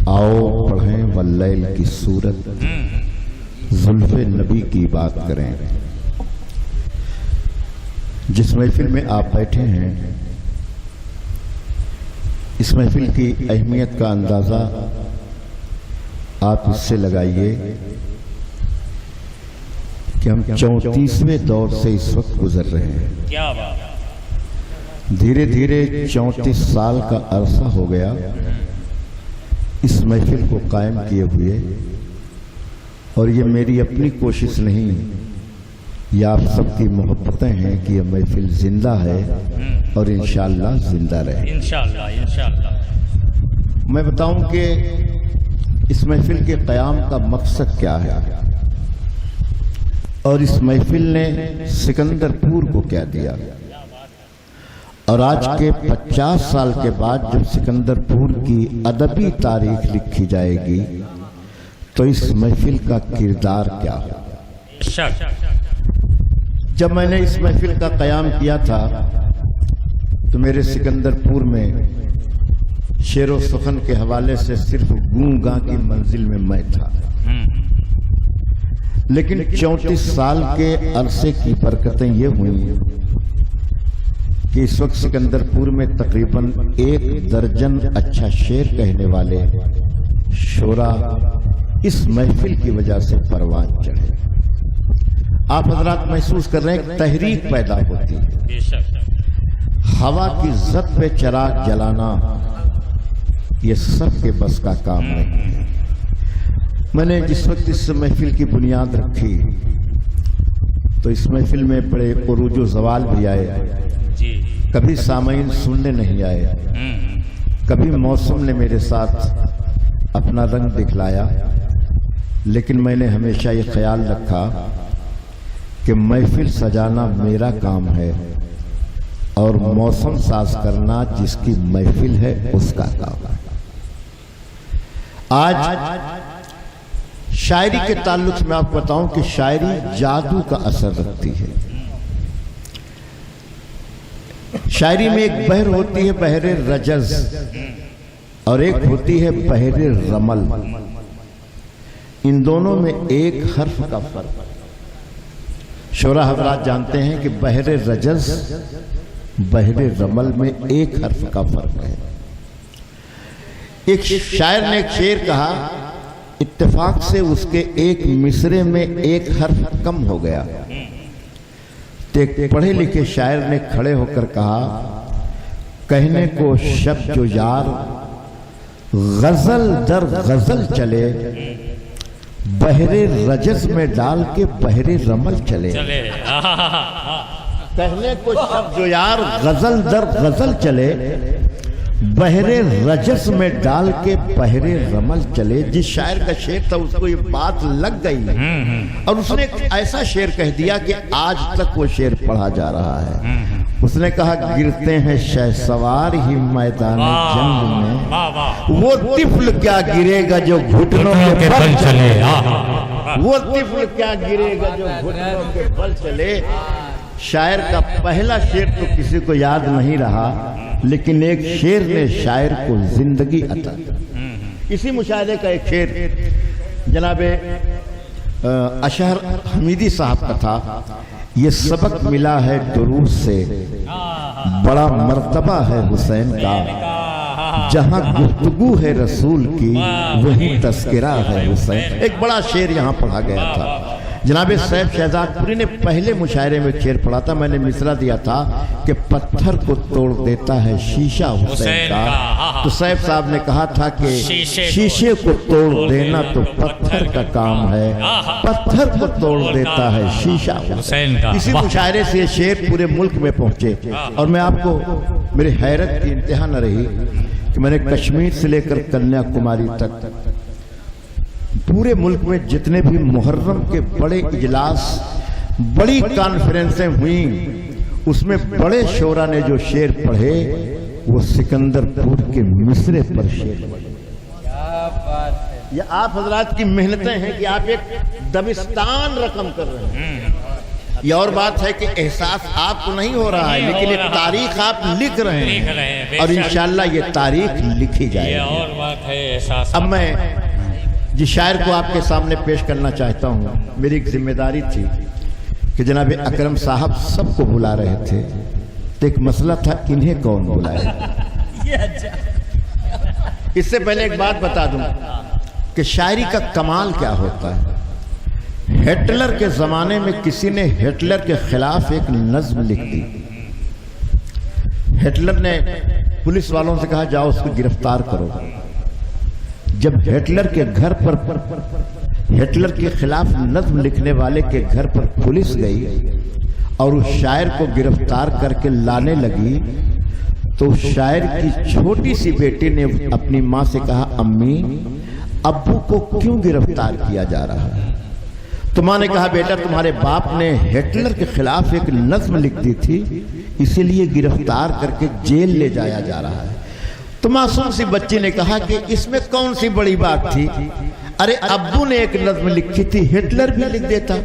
आओ पढ़ें वल्लैल की सूरत, जुल्फ़े नबी की बात करें। जिस महफिल में आप बैठे हैं, इस महफिल की अहमियत का अंदाज़ा आप इससे लगाइए कि हम 34वें दौर से इस वक्त गुजर रहे हैं। क्या बात। धीरे धीरे 34 साल का अरसा हो गया इस महफिल को कायम किए हुए, और ये मेरी अपनी कोशिश नहीं, ये आप सबकी मोहब्बतें हैं कि ये महफिल जिंदा है और इंशाअल्लाह जिंदा रहे। इंशाअल्लाह इंशाअल्लाह। मैं बताऊं कि इस महफिल के क़याम का मकसद क्या है और इस महफिल ने सिकंदरपुर को क्या दिया, और आज के 50 साल के बाद जब सिकंदरपुर की अदबी तारीख लिखी जाएगी तो इस महफिल का किरदार क्या हो। जब मैंने इस महफिल का क़याम किया था तो मेरे सिकंदरपुर में शेर व सुखन के हवाले से सिर्फ गूंगा की मंजिल में मैं था, लेकिन 34 साल के अरसे की बरकतें ये हुई कि इस वक्त सिकंदरपुर में तकरीबन 1 दर्जन अच्छा शेर कहने वाले शोरा इस महफिल की वजह से परवान चढ़े। आप हजरात महसूस कर रहे हैं तहरीक पैदा होती है। हवा की ज़द पे चिराग जलाना ये सबके बस का काम नहीं है। मैंने जिस वक्त इस महफिल की बुनियाद रखी तो इस महफिल में बड़े उरूज व ज़वाल भी आए, कभी सामईन सुनने नहीं आए, कभी मौसम ने मेरे साथ अपना रंग दिखलाया, लेकिन मैंने हमेशा ये ख्याल रखा कि महफिल सजाना मेरा काम है और मौसम साज करना जिसकी महफिल है उसका काम है। आज शायरी के ताल्लुक से मैं आपको बताऊं कि शायरी जादू का असर रखती है। शायरी में एक बहर होती है बहरे रजज और एक होती है बहरे रमल। इन दोनों में एक हर्फ का फर्क। शोरा हजरात जानते हैं कि बहरे रजज बहरे रमल में एक हर्फ का फर्क है। एक शायर ने एक शेर कहा, इत्तेफाक से उसके एक मिसरे में एक हर्फ कम हो गया। एक पढ़े लिखे शायर ने खड़े होकर कहा, कहने को शब्द जो यार गजल दर गजल चले, बहरे रजस में डाल के बहरे रमल चले। कहने को शब्द जो यार गजल दर गजल चले, बहरे रजस में डाल के बहरे रमल चले। जिस शायर का शेर था उसको ये बात लग गई और उसने ऐसा शेर कह दिया कि आज तक वो शेर पढ़ा जा रहा है। उसने कहा, गिरते हैं शहसवार ही मैदान जंग में, वो तिफल क्या गिरेगा जो घुटनों के बल चले। वो तिफल क्या गिरेगा जो घुटनों के बल चले। शायर का पहला शेर तो किसी को याद नहीं रहा, लेकिन एक शेर ने शायर को जिंदगी अता। इसी मुशायरे का एक शेर जनाबे अशहर हमीदी साहब का था, ये सबक मिला है दुरूद से, बड़ा मर्तबा है हुसैन का, जहां गुफ्तगू है रसूल की वही तस्करा है हुसैन। एक बड़ा शेर यहाँ पढ़ा गया था। जनाबे सैफ शहजादपुरी ने पहले मुशायरे में शेर पढ़ा था, मैंने मिसरा दिया था कि पत्थर को तोड़ देता है शीशा हुसैन का। तो सैफ साहब ने कहा था कि शीशे को तोड़ देना तो पत्थर का काम है, पत्थर को तोड़ देता है शीशा हुसैन का। इसी मुशायरे से ये शेर पूरे मुल्क में पहुंचे। और मैं आपको, मेरी हैरत की इंतहा न रही कि मैंने कश्मीर से लेकर कन्याकुमारी तक पूरे मुल्क में जितने भी मुहर्रम के बड़े इजलास, बड़ी कॉन्फ्रेंसें हुई, उसमें बड़े शोरा ने जो शेर पढ़े वो सिकंदरपुर के मिसरे पर शेर पढ़े। क्या बात है। ये आप हजरात की मेहनतें हैं कि आप एक दबिस्तान रकम कर रहे हैं। یہ اور بات ہے کہ احساس آپ کو نہیں ہو رہا ہے، نہیں لیکن ہو یہ رہا۔ تاریخ آپ لکھ رہے لکھ رہے ہیں، ہیں بے اور شک۔ انشاءاللہ یہ تاریخ لکھی جائے یہ گی۔ اور بات ہے احساس۔ اب میں جس شاعر کو آپ کے سامنے پیش کرنا چاہتا ہوں، میری ایک ذمہ داری تھی کہ جناب اکرم صاحب سب کو بلا رہے تھے، تو ایک مسئلہ تھا انہیں کون بلائے۔ اس سے پہلے ایک بات بتا دوں کہ شاعری کا کمال کیا ہوتا ہے۔ ہٹلر کے زمانے میں کسی نے ہٹلر کے خلاف ایک نظم لکھ دی۔ ہٹلر نے پولیس والوں سے کہا جاؤ اس کو گرفتار کرو۔ جب ہٹلر کے گھر پر ہٹلر کے خلاف نظم لکھنے والے کے گھر پر پولیس گئی اور اس شاعر کو گرفتار کر کے لانے لگی، تو اس شاعر کی چھوٹی سی بیٹی نے اپنی ماں سے کہا امی ابو کو کیوں گرفتار کیا جا رہا ہے؟ تو ماں نے کہا بیٹا تمہارے باپ نے ہٹلر کے خلاف ایک نظم لکھ دی تھی، اسی لیے گرفتار کر کے جیل لے جایا جا رہا ہے۔ تو معصوم سی بچی نے کہا کہ اس میں کون سی بڑی بات تھی؟ ارے ابو نے ایک نظم لکھی تھی، ہٹلر بھی لکھ دیتا،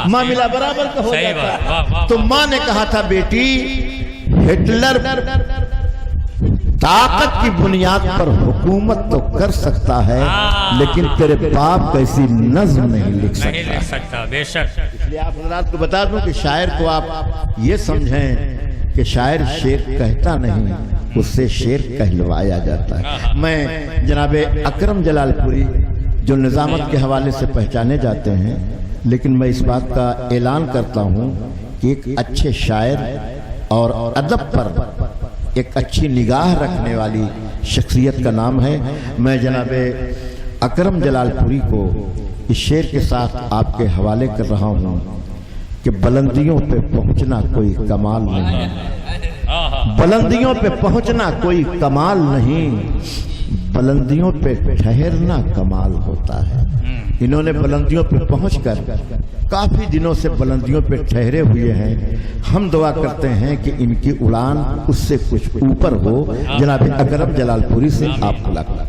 معاملہ برابر کا ہو جاتا۔ تو ماں نے کہا تھا بیٹی ہٹلر طاقت کی بنیاد پر حکومت تو کر سکتا ہے، لیکن تیرے باپ کیسی نظم نہیں لکھ سکتا۔ بے شک۔ اس لیے آپ حضرات کو بتا دوں کہ شاعر کو آپ یہ سمجھیں کہ شاعر شعر کہتا نہیں، اس سے شعر کہلوایا جاتا ہے۔ میں جناب اکرم جلال پوری جو نظامت کے حوالے سے پہچانے جاتے ہیں، لیکن میں اس بات کا اعلان کرتا ہوں کہ ایک اچھے شاعر اور ادب پر ایک اچھی نگاہ رکھنے والی شخصیت کا نام ہے۔ میں جناب اکرم جلال پوری کو اس شعر کے ساتھ آپ کے حوالے کر رہا ہوں کہ بلندیوں پہ پہنچنا کوئی کمال نہیں، بلندیوں پہ پہنچنا کوئی کمال نہیں، بلندیوں پہ ٹھہرنا کمال ہوتا ہے۔ انہوں نے بلندیوں پہ پہنچ کر کافی دنوں سے بلندیوں پہ ٹھہرے ہوئے ہیں۔ ہم دعا کرتے ہیں کہ ان کی اڑان اس سے کچھ اوپر ہو۔ جناب اکرم جلال پوری سے آپ ملاقات۔